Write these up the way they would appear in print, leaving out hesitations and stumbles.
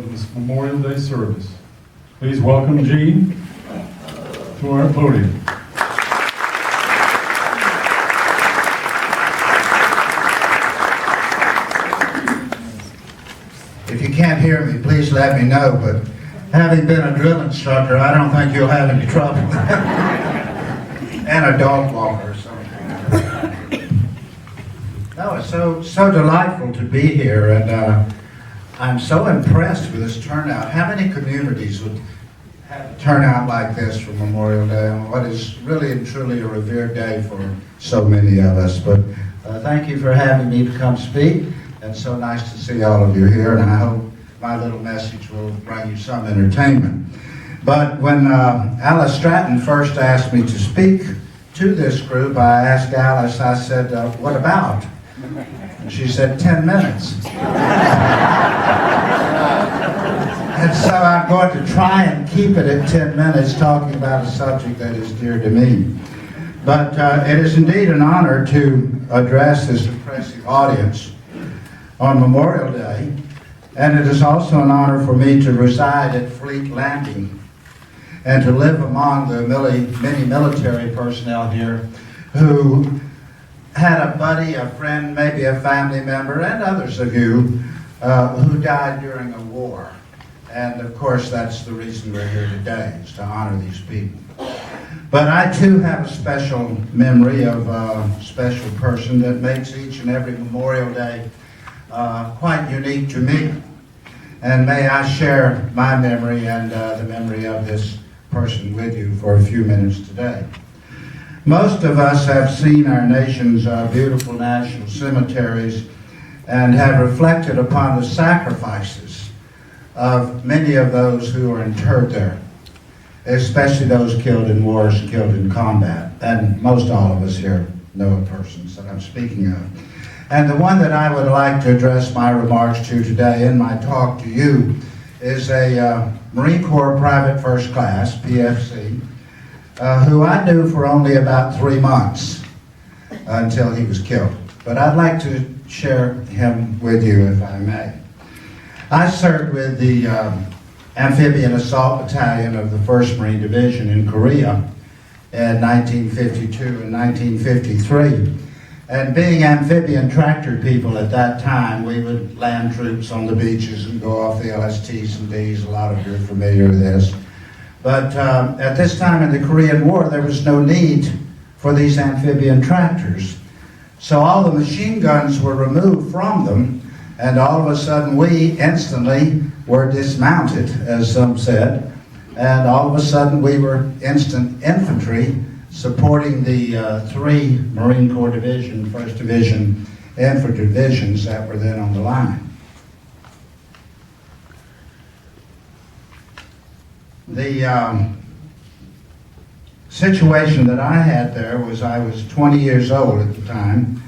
This Memorial Day service. Please welcome Gene to our podium. If you can't hear me, please let me know, but having been a drill instructor, I don't think you'll have any trouble. And a dog walker or something. No, it's so delightful to be here, and I'm so impressed with this turnout. How many communities would have a turnout like this for Memorial Day on what is really and truly a revered day for so many of us? But thank you for having me to come speak. It's so nice to see all of you here, and I hope my little message will bring you some entertainment. But when Alice Stratton first asked me to speak to this group, I asked Alice, I said, what about? And she said, 10 minutes. And so I'm going to try and keep it at 10 minutes talking about a subject that is dear to me. But it is indeed an honor to address this impressive audience on Memorial Day, and it is also an honor for me to reside at Fleet Landing and to live among the many military personnel here who had a buddy, a friend, maybe a family member, and others of you who died during a war. And of course, that's the reason we're here today, is to honor these people. But I too have a special memory of a special person that makes each and every Memorial Day quite unique to me. And may I share my memory and the memory of this person with you for a few minutes today. Most of us have seen our nation's beautiful national cemeteries and have reflected upon the sacrifices of many of those who are interred there, especially those killed in wars, killed in combat. And most all of us here know the persons that I'm speaking of. And the one that I would like to address my remarks to today in my talk to you is a Marine Corps Private First Class, PFC, who I knew for only about 3 months until he was killed. But I'd like to share him with you, if I may. I served with the Amphibian Assault Battalion of the 1st Marine Division in Korea in 1952 and 1953. And being amphibian tractor people at that time, we would land troops on the beaches and go off the LSTs and Ds. A lot of you are familiar with this. But at this time in the Korean War, there was no need for these amphibian tractors. So all the machine guns were removed from them, and all of a sudden we instantly were dismounted, as some said, and all of a sudden we were instant infantry supporting the 3 Marine Corps Division, 1st Division infantry divisions that were then on the line. The situation that I had there was I was 20 years old at the time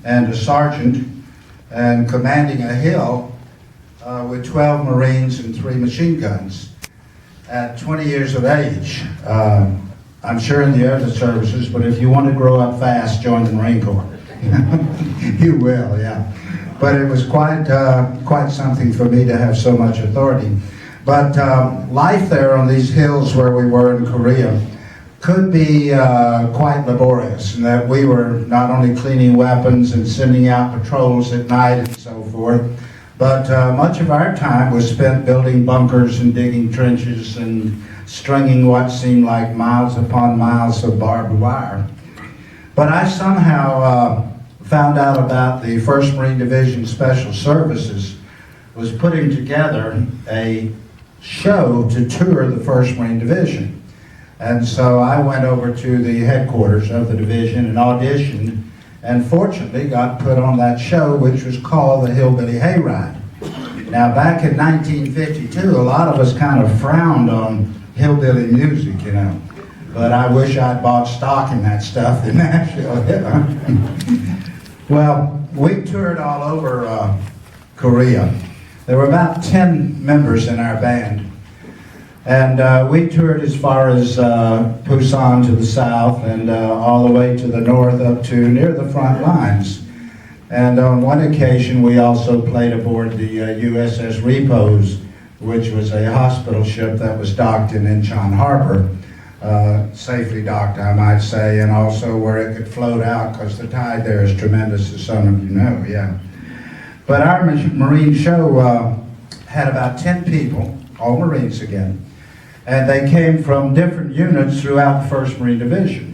and a sergeant and commanding a hill with 12 Marines and 3 machine guns at 20 years of age. I'm sure in the other services, but if you want to grow up fast, join the Marine Corps. You will, yeah. But it was quite something for me to have so much authority. But life there on these hills where we were in Korea could be quite laborious, in that we were not only cleaning weapons and sending out patrols at night and so forth, but much of our time was spent building bunkers and digging trenches and stringing what seemed like miles upon miles of barbed wire. But I somehow found out about the 1st Marine Division Special Services was putting together a show to tour the 1st Marine Division. And so I went over to the headquarters of the division and auditioned, and fortunately got put on that show, which was called the Hillbilly Hayride. Now back in 1952, a lot of us kind of frowned on hillbilly music, you know. But I wish I'd bought stock in that stuff in Nashville. Well, we toured all over Korea. There were about 10 members in our band. And we toured as far as Busan to the south and all the way to the north up to near the front lines. And on one occasion we also played aboard the USS Repose which was a hospital ship that was docked in Incheon Harbor, safely docked, I might say, and also where it could float out because the tide there is tremendous, as some of you know, yeah. But our Marine show had about 10 people, all Marines again, and they came from different units throughout the 1st Marine Division.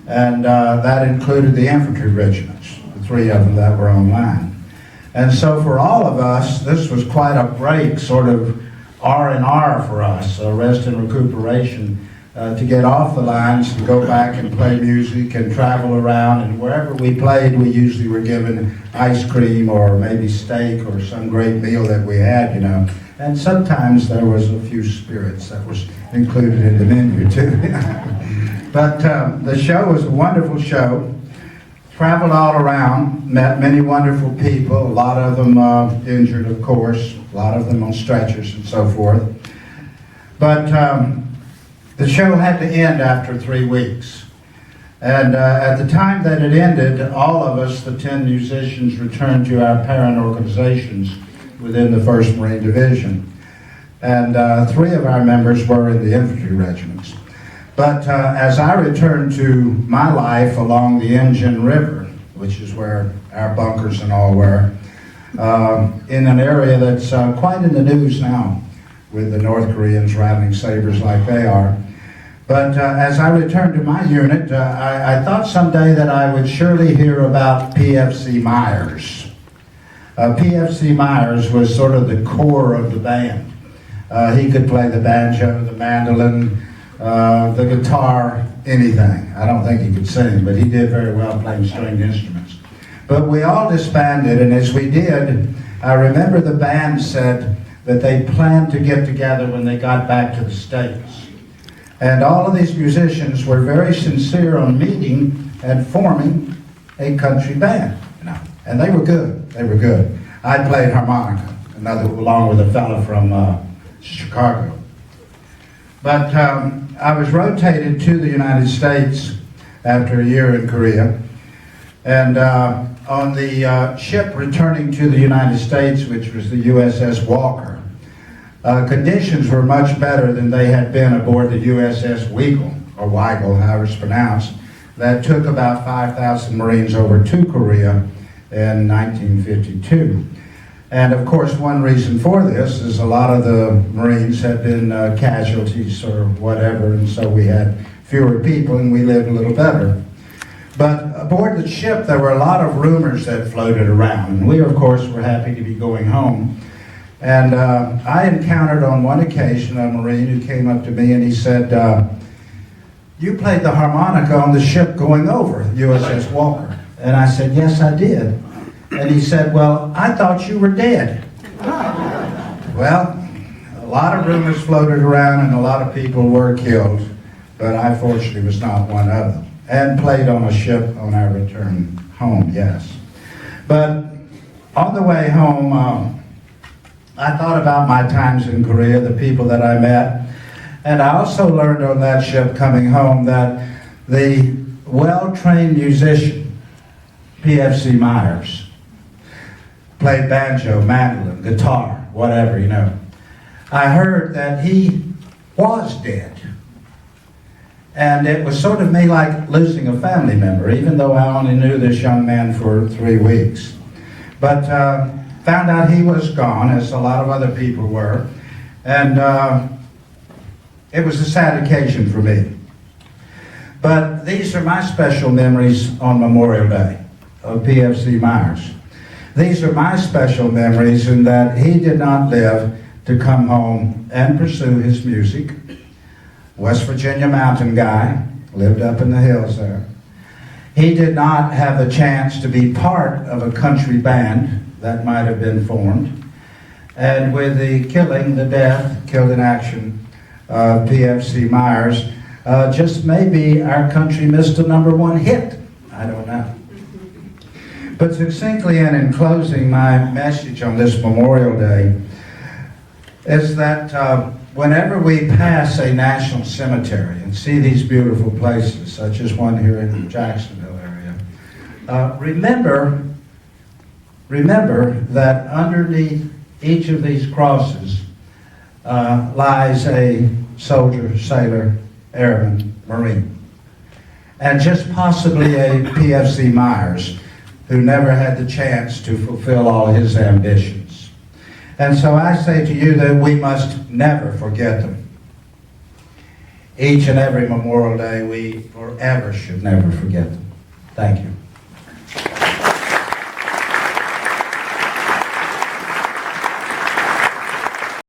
And that included the infantry regiments, the 3 of them that were online. And so for all of us, this was quite a break, sort of R&R for us, rest and recuperation, to get off the lines and go back and play music and travel around. And wherever we played, we usually were given ice cream or maybe steak or some great meal that we had, you know. And sometimes there was a few spirits that was included in the menu too. But the show was a wonderful show. Traveled all around, met many wonderful people, a lot of them injured, of course, a lot of them on stretchers and so forth. But the show had to end after 3 weeks. And at the time that it ended, all of us, the 10 musicians, returned to our parent organizations within the 1st Marine Division. And 3 of our members were in the infantry regiments. But as I returned to my life along the Imjin River, which is where our bunkers and all were, in an area that's quite in the news now, with the North Koreans rattling sabers like they are. But as I returned to my unit, I thought someday that I would surely hear about PFC Myers. PFC Myers was sort of the core of the band. He could play the banjo, the mandolin, the guitar, anything. I don't think he could sing, but he did very well playing stringed instruments. But we all disbanded, and as we did, I remember the band said that they planned to get together when they got back to the States. And all of these musicians were very sincere on meeting and forming a country band. You know, and they were good. They were good. I played harmonica, along with a fellow from Chicago. But I was rotated to the United States after a year in Korea. And on the ship returning to the United States, which was the USS Walker, conditions were much better than they had been aboard the USS Weigel, or Weigel, however it's pronounced, that took about 5,000 Marines over to Korea in 1952. And of course, one reason for this is a lot of the Marines had been casualties or whatever, and so we had fewer people and we lived a little better. But aboard the ship, there were a lot of rumors that floated around, and we, of course, were happy to be going home. And I encountered on one occasion a Marine who came up to me and he said, "You played the harmonica on the ship going over, USS Walker." And I said, "Yes, I did." And he said, "Well, I thought you were dead." Well, a lot of rumors floated around and a lot of people were killed, but I fortunately was not one of them. And played on a ship on our return home, yes. But on the way home, I thought about my times in Korea, the people that I met, and I also learned on that ship coming home that the well-trained musician, PFC Myers, played banjo, mandolin, guitar, whatever, you know. I heard that he was dead. And it was sort of me like losing a family member, even though I only knew this young man for 3 weeks. But found out he was gone, as a lot of other people were. And it was a sad occasion for me. But these are my special memories on Memorial Day of PFC Myers. These are my special memories in that he did not live to come home and pursue his music. West Virginia mountain guy, lived up in the hills there. He did not have the chance to be part of a country band that might have been formed. And with the killing, the death, killed in action, of PFC Myers, just maybe our country missed a #1 hit. I don't know. But succinctly and in closing, my message on this Memorial Day is that whenever we pass a national cemetery and see these beautiful places, such as one here in the Jacksonville area, remember that underneath each of these crosses lies a soldier, sailor, airman, Marine. And just possibly a PFC Myers, who never had the chance to fulfill all his ambitions. And so I say to you that we must never forget them. Each and every Memorial Day, we forever should never forget them. Thank you.